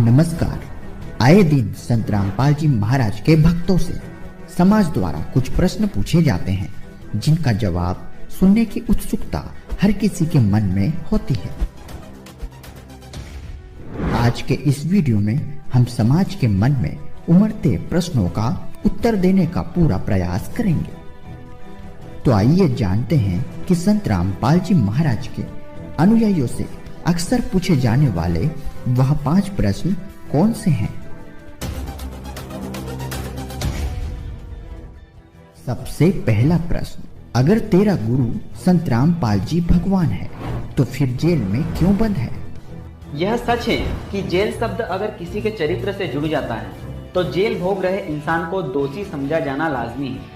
नमस्कार। आए दिन संत रामपाल जी महाराज के भक्तों से समाज द्वारा कुछ प्रश्न पूछे जाते हैं, जिनका जवाब सुनने की उत्सुकता हर किसी के मन में होती है। आज के इस वीडियो में हम समाज के मन में उमड़ते प्रश्नों का उत्तर देने का पूरा प्रयास करेंगे। तो आइए जानते हैं कि संत रामपाल जी महाराज के अनुयायियों से अक्सर पूछे जाने वाले वह 5 प्रश्न कौन से हैं। सबसे पहला प्रश्न, अगर तेरा गुरु संत रामपाल जी भगवान है तो फिर जेल में क्यों बंद है? यह सच है कि जेल शब्द अगर किसी के चरित्र से जुड़ जाता है तो जेल भोग रहे इंसान को दोषी समझा जाना लाजमी है।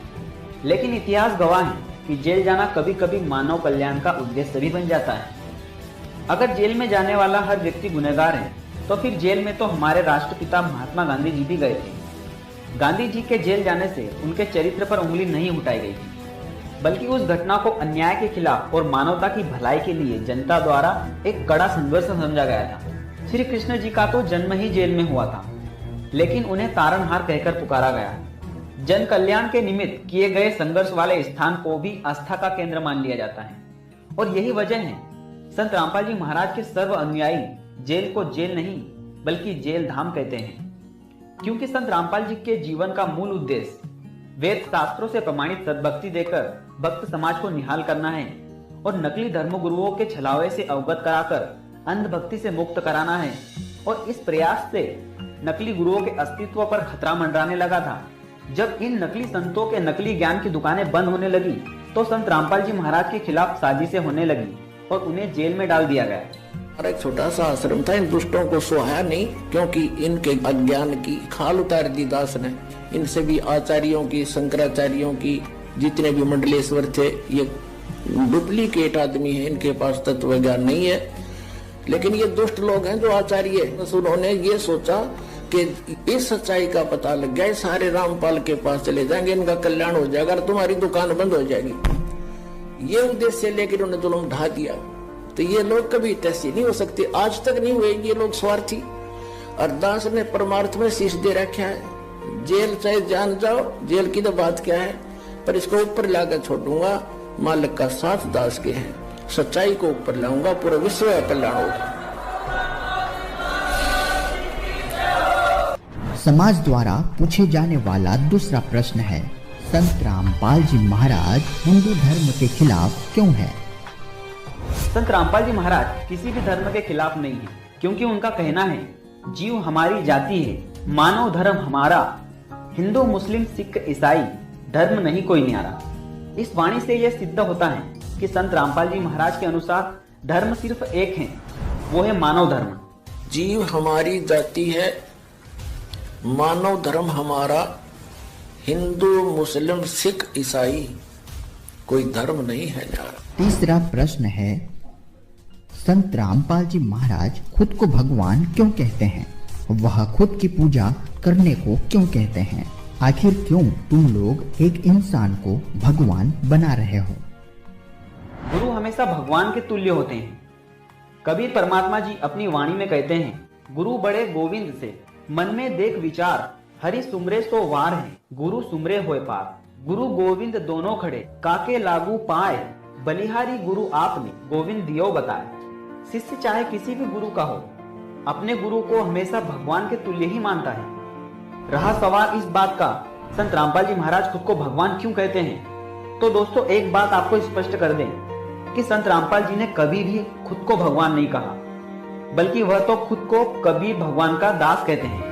लेकिन इतिहास गवाह है कि जेल जाना कभी कभी मानव कल्याण का उद्देश्य भी बन जाता है। अगर जेल में जाने वाला हर व्यक्ति गुनहगार है तो फिर जेल में तो हमारे राष्ट्रपिता महात्मा गांधी जी भी गए थे। गांधी जी के जेल जाने से उनके चरित्र पर उंगली नहीं उठाई गई थी, बल्कि उस घटना को अन्याय के खिलाफ और मानवता की भलाई के लिए जनता द्वारा एक कड़ा संघर्ष समझा गया था। श्री कृष्ण जी का तो जन्म ही जेल में हुआ था, लेकिन उन्हें तारणहार कहकर पुकारा गया। जन कल्याण के निमित्त किए गए संघर्ष वाले स्थान को भी आस्था का केंद्र मान लिया जाता है, और यही वजह है संत रामपाल जी महाराज के सर्व अनुयायी जेल को जेल नहीं बल्कि जेल धाम कहते हैं, क्योंकि संत रामपाल जी के जीवन का मूल उद्देश्य वेद शास्त्रों से प्रमाणित सद्भक्ति देकर भक्त समाज को निहाल करना है और नकली धर्म गुरुओं के छलावे से अवगत कराकर अंधभक्ति से मुक्त कराना है। और इस प्रयास से नकली गुरुओं के अस्तित्व पर खतरा मंडराने लगा था। जब इन नकली संतों के नकली ज्ञान की दुकानें बंद होने लगी तो संत रामपाल जी महाराज के खिलाफ साजिशें होने लगी और उन्हें जेल में डाल दिया गया। और एक छोटा सा आश्रम था, इन दुष्टों को सुहाया नहीं, क्योंकि इनके अज्ञान की खाल उतार दी दास ने। इनसे भी आचार्यों की, शंकराचार्यों की, जितने भी मंडलेश्वर थे, ये डुप्लीकेट आदमी है, इनके पास तत्व ज्ञान नहीं है। लेकिन ये दुष्ट लोग हैं जो आचार्य, उन्होंने ये सोचा कि इस सच्चाई का पता लग गया, सारे रामपाल के पास चले जाएंगे, इनका कल्याण हो जाएगा और तुम्हारी दुकान बंद हो जाएगी। ये उद्देश्य लेकर उन्हें जुल्म ढा दिया। तो ये लोग कभी तैसी नहीं हो सकते, आज तक नहीं हुए। ये लोग स्वार्थी। और दास ने परमार्थ में शीश दे रखा है। जेल चाहे जान जाओ, जेल की तो बात क्या है, पर इसको ऊपर लाकर छोड़ूंगा। मालिक का साथ दास के है, सच्चाई को ऊपर लाऊंगा, पूरा विश्व का कल्याण होगा। समाज द्वारा पूछे जाने वाला दूसरा प्रश्न है, संत रामपाल जी महाराज हिंदू धर्म के खिलाफ क्यों है? संत रामपाल जी महाराज किसी भी धर्म के खिलाफ नहीं है, क्योंकि उनका कहना है, जीव हमारी जाति है, मानव धर्म हमारा, हिंदू मुस्लिम सिख ईसाई धर्म नहीं कोई न्यारा। इस वाणी से यह सिद्ध होता है कि संत रामपाल जी महाराज के अनुसार धर्म सिर्फ एक है, वो है मानव धर्म। जीव हमारी जाति है, मानव धर्म हमारा, हिंदू मुस्लिम सिख ईसाई कोई धर्म नहीं है न्यारा। तीसरा प्रश्न है, संत रामपाल जी महाराज खुद को भगवान क्यों कहते हैं? वह खुद की पूजा करने को क्यों कहते हैं? आखिर क्यों तुम लोग एक इंसान को भगवान बना रहे हो? गुरु हमेशा भगवान के तुल्य होते हैं। कबीर परमात्मा जी अपनी वाणी में कहते हैं, गुरु बड़े गोविंद से मन में देख विचार, हरि सुमरे सो वार है, गुरु सुमरे होए पार। गुरु गोविंद दोनों खड़े, काके लागू पाए, बलिहारी गुरु आपने, गोविंद दियो बताए। शिष्य चाहे किसी भी गुरु का हो, अपने गुरु को हमेशा भगवान के तुल्य ही मानता है। रहा सवाल इस बात का, संत रामपाल जी महाराज खुद को भगवान क्यों कहते हैं, तो दोस्तों एक बात आपको स्पष्ट कर दें कि संत रामपाल जी ने कभी भी खुद को भगवान नहीं कहा, बल्कि वह तो खुद को कबीर भगवान का दास कहते हैं।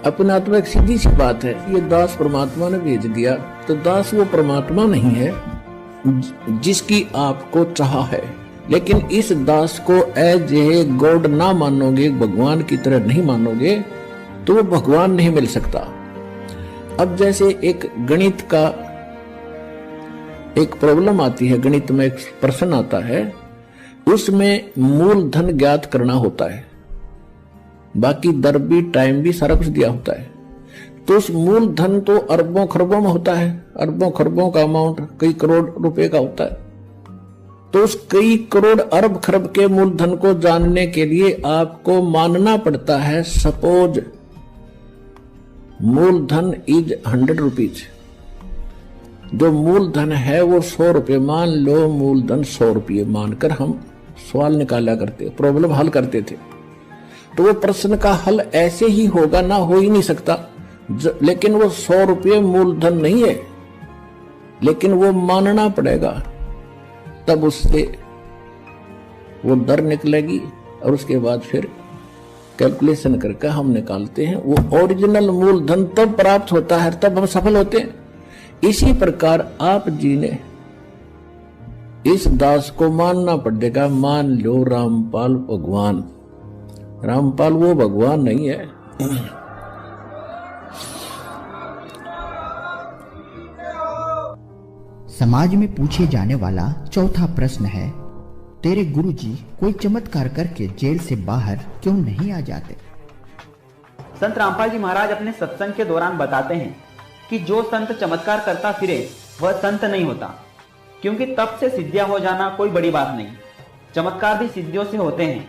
अपना तो एक सीधी सी बात है, ये दास परमात्मा ने भेज दिया, तो दास वो परमात्मा नहीं है जिसकी आपको चाह है। लेकिन इस दास को एज ए गॉड ना मानोगे, भगवान की तरह नहीं मानोगे, तो वो भगवान नहीं मिल सकता। अब जैसे एक गणित का एक प्रॉब्लम आती है, गणित में एक प्रश्न आता है, उसमें मूलधन ज्ञात करना होता है, बाकी दर भी, टाइम भी, सारा कुछ दिया होता है। तो उस मूलधन तो अरबों खरबों में होता है, अरबों खरबों का अमाउंट कई करोड़ रुपए का होता है। तो उस कई करोड़ अरब खरब के मूलधन को जानने के लिए आपको मानना पड़ता है सपोज मूलधन इज 100 रुपीज। जो मूलधन है वो 100 रुपये, मान लो मूलधन 100 रुपये मानकर हम सवाल निकाला करते, प्रॉब्लम हल करते थे। तो वो प्रश्न का हल ऐसे ही होगा, ना हो ही नहीं सकता। लेकिन वो 100 रुपये मूलधन नहीं है, लेकिन वो मानना पड़ेगा, तब उससे वो दर निकलेगी और उसके बाद फिर कैलकुलेशन करके हम निकालते हैं। वो ओरिजिनल मूलधन तब प्राप्त होता है, तब हम सफल होते हैं। इसी प्रकार आप जी ने इस दास को मानना पड़ेगा। मान लो रामपाल भगवान, रामपाल वो भगवान नहीं है। समाज में पूछे जाने वाला चौथा प्रश्न है, तेरे गुरुजी कोई चमत्कार करके जेल से बाहर क्यों नहीं आ जाते? संत रामपाल जी महाराज अपने सत्संग के दौरान बताते हैं कि जो संत चमत्कार करता फिरे वह संत नहीं होता, क्योंकि तब से सिद्धियां हो जाना कोई बड़ी बात नहीं। चमत्कार भी सिद्धियों से होते हैं,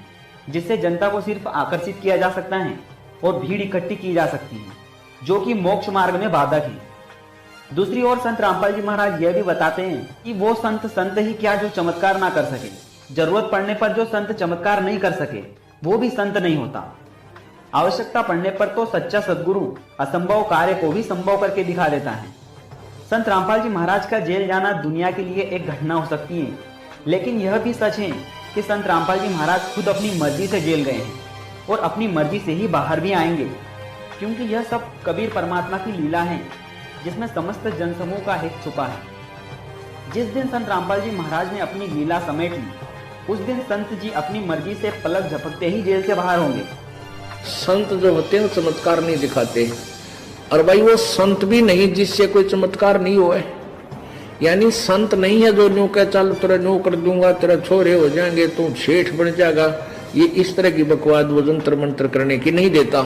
जिससे जनता को सिर्फ आकर्षित किया जा सकता है और भीड़ इकट्ठी की जा सकती है, जो कि मोक्ष मार्ग में बाधक है। दूसरी ओर संत रामपाल जी महाराज यह भी बताते हैं कि वो संत ही क्या जो चमत्कार ना कर सके। जरूरत पड़ने पर जो संत चमत्कार नहीं कर सके वो भी संत नहीं होता। आवश्यकता पड़ने पर तो सच्चा सद्गुरु असंभव कार्य को भी संभव करके दिखा देता है। संत रामपाल जी महाराज का जेल जाना दुनिया के लिए एक घटना हो सकती है, लेकिन यह भी सच है कि संत रामपाल जी महाराज खुद अपनी मर्जी से जेल गए हैं और अपनी मर्जी से ही बाहर भी आएंगे, क्योंकि यह सब कबीर परमात्मा की लीला है, जिसमें समस्त जनसमूह का हित छुपा है। जिस दिन संत रामपाल जी महाराज ने अपनी लीला समेट ली, उस दिन संत जी अपनी मर्जी से पलक झपकते ही जेल से बाहर होंगे। संत जो होते हैं चमत्कार नहीं दिखाते, और भाई वो संत भी नहीं जिससे कोई चमत्कार नहीं हुआ है। यानी संत नहीं है जो न्यू कह चल तेरा न्यू कर दूंगा, तेरा छोरे हो जाएंगे, तू सेठ बन जाएगा, ये इस तरह की बकवाद वो जंतर मंत्र करने की नहीं देता।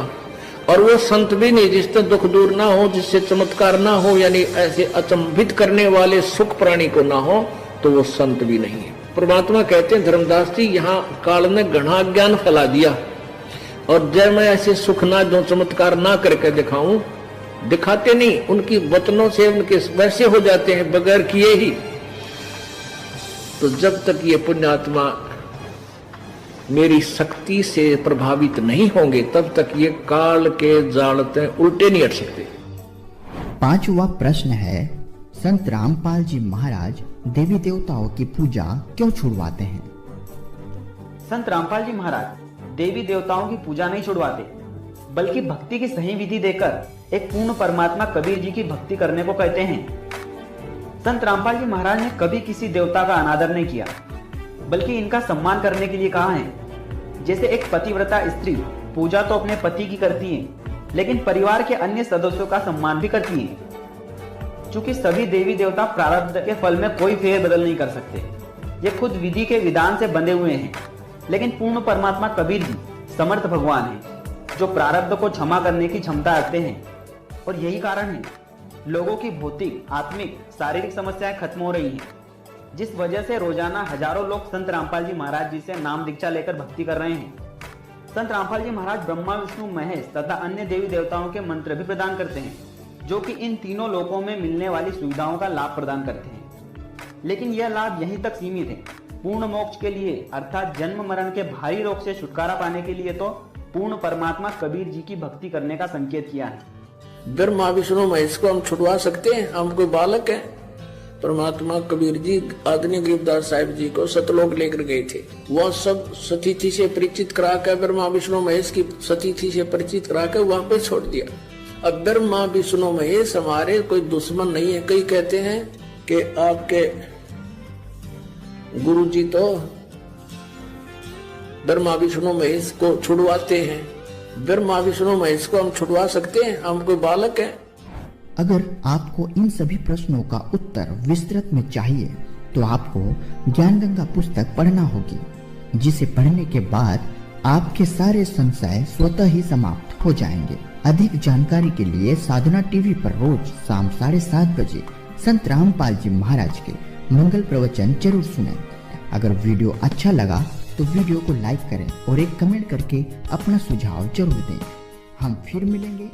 और वो संत भी नहीं जिससे दुख दूर ना हो, जिससे चमत्कार ना हो, यानी ऐसे अचंभित करने वाले सुख प्राणी को ना हो, तो वो संत भी नहीं है। परमात्मा कहते हैं धर्मदास जी, यहाँ काल ने घना ज्ञान फैला दिया, और जब मैं ऐसे सुख ना जो चमत्कार ना करके दिखाऊं, दिखाते नहीं, उनकी वचनों से उनके वैसे हो जाते हैं बगैर किए ही। तो जब तक ये पुण्यात्मा मेरी शक्ति से प्रभावित नहीं होंगे, तब तक ये काल के जाल से उल्टे नहीं हट सकते। पांचवा प्रश्न है, संत रामपाल जी महाराज देवी देवताओं की पूजा क्यों छुड़वाते हैं? संत रामपाल जी महाराज देवी देवताओं की पूजा नहीं छुड़वाते, बल्कि भक्ति की सही विधि देकर एक पूर्ण परमात्मा कबीर जी की भक्ति करने को कहते हैं। संत रामपाल जी महाराज ने कभी किसी देवता का अनादर नहीं किया, बल्कि इनका सम्मान करने के लिए कहा है। जैसे एक पतिव्रता स्त्री पूजा तो अपने पति की करती है, लेकिन परिवार के अन्य सदस्यों का सम्मान भी करती है। चूंकि सभी देवी देवता प्रारब्ध के फल में कोई फेर बदल नहीं कर सकते, ये खुद विधि के विधान से बंधे हुए हैं। लेकिन पूर्ण परमात्मा कबीर जी समर्थ भगवान हैं, जो प्रारब्ध को क्षमा करने की क्षमता रखते हैं। और यही कारण है लोगों की भौतिक, आत्मिक, शारीरिक समस्याएं खत्म हो रही हैं, जिस वजह से रोजाना हजारों लोग संत रामपाल जी महाराज जी से नाम दीक्षा लेकर भक्ति कर रहे हैं। संत रामपाल जी महाराज ब्रह्मा, विष्णु, महेश तथा अन्य देवी देवताओं के मंत्र भी प्रदान करते हैं, जो कि इन तीनों लोकों में मिलने वाली सुविधाओं का लाभ प्रदान करते हैं। लेकिन यह लाभ यहीं तक सीमित है। पूर्ण मोक्ष के लिए, अर्थात जन्म मरण के भारी रोग से छुटकारा पाने के लिए तो पूर्ण परमात्मा कबीर जी की भक्ति करने का संकेत किया है। ब्रह्मा, विष्णु, महेश को हम छुड़वा सकते हैं? हम कोई बालक है? परमात्मा कबीर जी आदरणीय गरीबदास साहिब जी को सतलोक लेकर गए थे। वह सब सतीथि से परिचित करा कर, ब्रह्मा, विष्णु, महेश की सतीथि से परिचित करा कर वहां पे छोड़ दिया। अब ब्रह्मा, विष्णु, महेश हमारे कोई दुश्मन नहीं है। कई कहते हैं कि आपके गुरु जी तो ब्रह्मा, विष्णु, महेश को छुड़वाते हैं। ब्रह्मा, विष्णु, महेश को हम छुड़वा सकते हैं? हम कोई बालक है? अगर आपको इन सभी प्रश्नों का उत्तर विस्तृत में चाहिए तो आपको ज्ञान गंगा पुस्तक पढ़ना होगी, जिसे पढ़ने के बाद आपके सारे संशय स्वतः ही समाप्त हो जाएंगे। अधिक जानकारी के लिए साधना टीवी पर रोज शाम 7:30 बजे संत रामपाल जी महाराज के मंगल प्रवचन जरूर सुनें। अगर वीडियो अच्छा लगा तो वीडियो को लाइक करें और एक कमेंट करके अपना सुझाव जरूर दें। हम फिर मिलेंगे।